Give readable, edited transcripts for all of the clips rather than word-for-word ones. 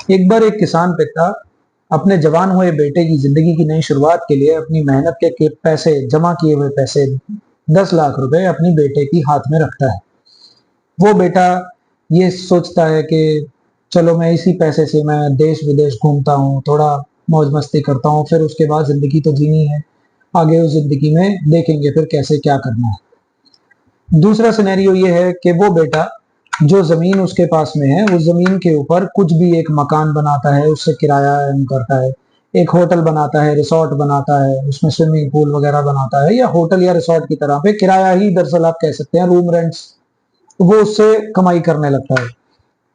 एक बार एक किसान पिता अपने जवान हुए बेटे की जिंदगी की नई शुरुआत के लिए अपनी मेहनत के पैसे, जमा किए हुए पैसे 10 लाख रुपए अपनी बेटे की हाथ में रखता है। वो बेटा ये सोचता है कि चलो मैं इसी पैसे से मैं देश विदेश घूमता हूँ, थोड़ा मौज मस्ती करता हूँ, फिर उसके बाद जिंदगी तो जीनी है, आगे उस जिंदगी में देखेंगे फिर कैसे क्या करना है। दूसरा सिनेरियो ये है कि वो बेटा जो जमीन उसके पास में है, उस जमीन के ऊपर कुछ भी एक मकान बनाता है, उससे किराया करता है, एक होटल बनाता है, रिसोर्ट बनाता है, उसमें स्विमिंग पूल वगैरह बनाता है, या होटल या रिसोर्ट की तरह पे किराया ही दरअसल आप कह सकते हैं, रूम रेंट्स, वो उससे कमाई करने लगता है।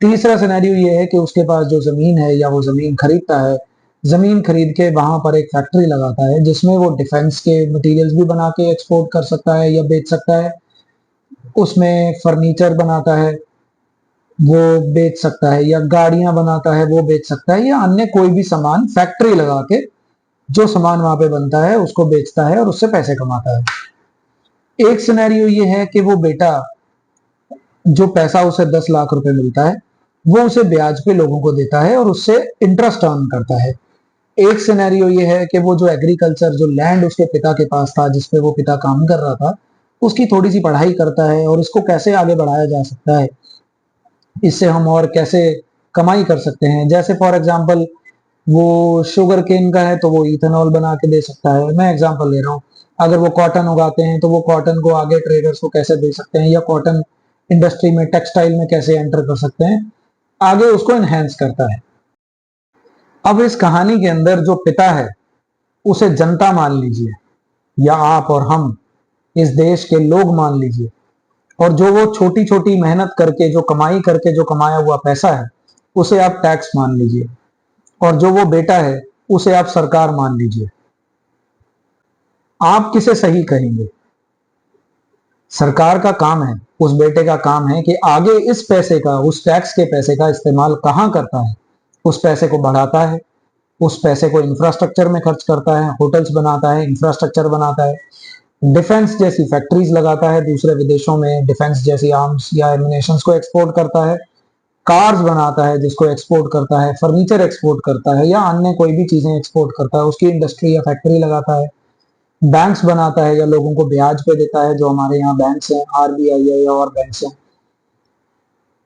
तीसरा सिनेरियो ये है कि उसके पास जो जमीन है या वो जमीन खरीदता है, जमीन खरीद के वहां पर एक फैक्ट्री लगाता है जिसमें वो डिफेंस के मटेरियल्स भी बना के एक्सपोर्ट कर सकता है या बेच सकता है, उसमें फर्नीचर बनाता है वो बेच सकता है, या गाड़ियां बनाता है वो बेच सकता है, या अन्य कोई भी सामान फैक्ट्री लगा के जो सामान वहां पे बनता है उसको बेचता है और उससे पैसे कमाता है। एक सिनेरियो ये है कि वो बेटा जो पैसा उसे 10 लाख रुपए मिलता है वो उसे ब्याज पे लोगों को देता है और उससे इंटरेस्ट अर्न करता है। एक सिनेरियो ये है कि वो जो एग्रीकल्चर, जो लैंड उसके पिता के पास था जिसपे वो पिता काम कर रहा था, उसकी थोड़ी सी पढ़ाई करता है और इसको कैसे आगे बढ़ाया जा सकता है, इससे हम और कैसे कमाई कर सकते हैं। जैसे फॉर एग्जांपल वो शुगर केन का है तो वो इथेनॉल बना के दे सकता है, मैं एग्जांपल ले रहा हूँ। अगर वो कॉटन उगाते हैं तो वो कॉटन को आगे ट्रेडर्स को कैसे दे सकते हैं, या कॉटन इंडस्ट्री में, टेक्सटाइल में कैसे एंटर कर सकते हैं, आगे उसको एनहेंस करता है। अब इस कहानी के अंदर जो पिता है उसे जनता मान लीजिए, या आप और हम इस देश के लोग मान लीजिए, और जो वो छोटी छोटी मेहनत करके, जो कमाई करके जो कमाया हुआ पैसा है उसे आप टैक्स मान लीजिए, और जो वो बेटा है उसे आप सरकार मान लीजिए। आप किसे सही कहेंगे? सरकार का काम है, उस बेटे का काम है कि आगे इस पैसे का, उस टैक्स के पैसे का इस्तेमाल कहां करता है, उस पैसे को बढ़ाता है, उस पैसे को इंफ्रास्ट्रक्चर में खर्च करता है, होटल्स बनाता है, इंफ्रास्ट्रक्चर बनाता है, डिफेंस जैसी फैक्ट्रीज लगाता है, दूसरे विदेशों में डिफेंस जैसी आर्म्स या एमिनेशंस को एक्सपोर्ट करता है, कार्स बनाता है जिसको एक्सपोर्ट करता है, फर्नीचर एक्सपोर्ट करता है, या अन्य कोई भी चीजें एक्सपोर्ट करता है, उसकी इंडस्ट्री या फैक्ट्री लगाता है, बैंक्स बनाता है या लोगों को ब्याज पे देता है, जो हमारे यहाँ बैंक्स हैं, आरबीआई है या और बैंक्स हैं,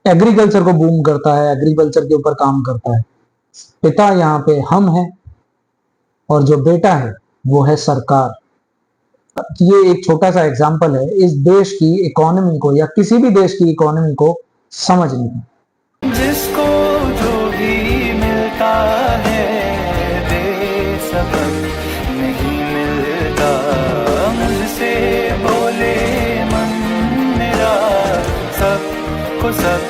एग्रीकल्चर को बूम करता है, एग्रीकल्चर के ऊपर काम करता है। पिता यहाँ पे हम हैं और जो बेटा है वो है सरकार। ये एक छोटा सा एग्जांपल है इस देश की इकोनॉमी को, या किसी भी देश की इकोनॉमी को समझने की। जिसको जो भी मिलता है दे सबक नहीं मिलता, मुझसे बोले मन मेरा सबको सब